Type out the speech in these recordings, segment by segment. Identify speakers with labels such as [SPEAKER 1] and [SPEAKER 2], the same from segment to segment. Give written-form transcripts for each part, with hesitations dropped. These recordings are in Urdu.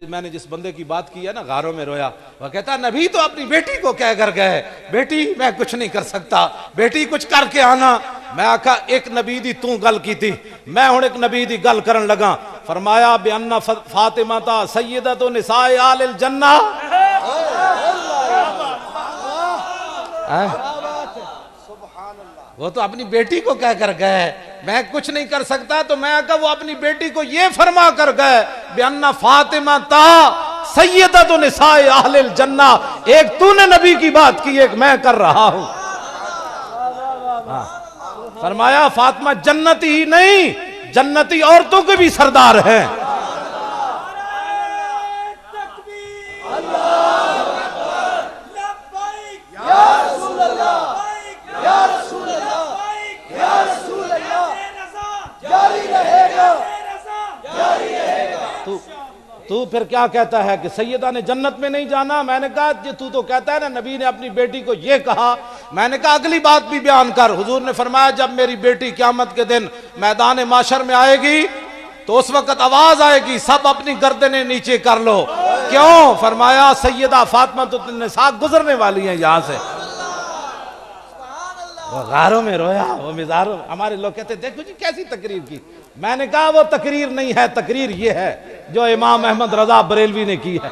[SPEAKER 1] میں نے جس بندے کی بات کی ہے نا غاروں میں رویا، وہ کہتا نبی تو اپنی بیٹی کو کہہ کر گئے بیٹی میں کچھ نہیں کر سکتا، بیٹی کچھ کر کے آنا۔ میں آکھا ایک نبی دی تو گل کی تھی، میں ہوں ایک نبی دی گل کرن لگا۔ فرمایا بِأَنَّ فاطمہ سیدۃ نساء آل الجنہ۔ وہ تو اپنی بیٹی کو کہہ کر گئے میں کچھ نہیں کر سکتا، تو میں کہا وہ اپنی بیٹی کو یہ فرما کر گئے بِأَنَّ فاطمہ سیدۃ نساء اہل الجنہ۔ ایک تو نے نبی کی بات کی، ایک میں کر رہا ہوں۔ فرمایا فاطمہ جنتی ہی نہیں، جنتی عورتوں کے بھی سردار ہیں۔ تو پھر کیا کہتا ہے کہ سیدہ نے جنت میں نہیں جانا؟ میں نے کہا تو کہتا ہے نا نبی نے اپنی بیٹی کو یہ کہا۔ میں نے کہا اگلی بات بھی بیان کر۔ حضور نے فرمایا جب میری بیٹی قیامت کے دن میدان معاشر میں آئے گی تو اس وقت آواز آئے گی سب اپنی گردنیں نیچے کر لو۔ کیوں؟ فرمایا سیدہ فاطمہ النساء گزرنے والی ہیں یہاں سے۔ وہ غاروں میں رویا، وہ مزاروں۔ ہمارے لوگ کہتے دیکھو جی کیسی تقریر کی۔ میں نے کہا وہ تقریر نہیں ہے، تقریر یہ ہے جو امام احمد رضا بریلوی نے کی ہے۔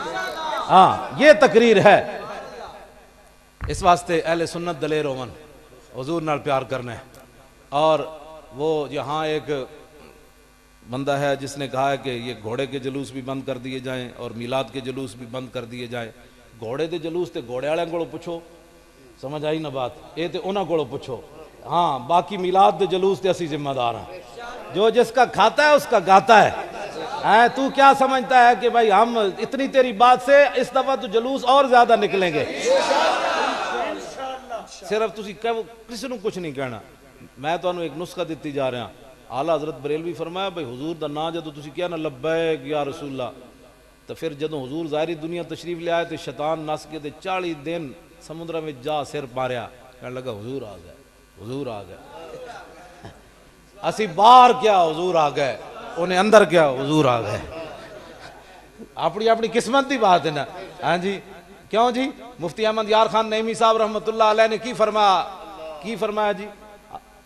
[SPEAKER 1] ہاں یہ تقریر ہے۔ اس واسطے اہل سنت دلیر ہوون، حضور نال پیار کرنا ہے۔ اور وہ یہاں ایک بندہ ہے جس نے کہا ہے کہ یہ گھوڑے کے جلوس بھی بند کر دیے جائیں اور میلاد کے جلوس بھی بند کر دیے جائیں۔ گھوڑے دے جلوس تے گھوڑے والے کو پوچھو، سمجھ آئی نا بات؟ یہ تے انہاں کو پوچھو۔ ہاں باقی میلاد دے جلوس تے اسی ذمہ دار ہیں، جو جس کا کھاتا ہے اس کا گاتا ہے۔ تو کیا سمجھتا ہے کہ بھائی ہم اتنی تیری بات سے اس دفعہ تو جلوس اور زیادہ نکلیں گے؟ صرف تسی کسی نے کچھ نہیں کہنا۔ میں تو انہوں ایک نسخہ دیتی جا رہا ہوں۔ اعلیٰ حضرت بریلوی فرمایا بھائی حضور دا نا جدو تسی کیا نا لبیک یا رسول اللہ، تو پھر جدو حضور ظاہری دنیا تشریف لے آئے تو شیطان نس کے 40 دن سمندر میں جا سر ماریا، کہنے لگا حضور آ گئے، حضور آ گئے۔ اسی باہر کیا حضور آ گئے، انہیں اندر کیا حضور آ گئے۔ اپنی اپنی قسمت دی بات ہے نا۔ ہاں جی کیوں جی؟ مفتی احمد یار خان نعیمی صاحب رحمۃ اللہ علیہ نے کی فرمایا جی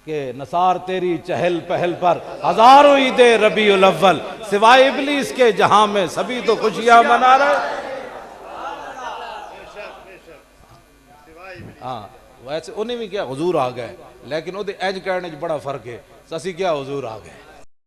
[SPEAKER 1] کہ نثار تیری چہل پہل پر ہزاروں عید ربیع الاول، سوائے ابلیس کے جہاں میں سبھی تو خوشیاں منا رہے۔ ہاں ویسے انہیں بھی کیا حضور آ گئے، لیکن وہ دے ایج کہنے بڑا فرق ہے۔ اسی کیا حضور آ گئے۔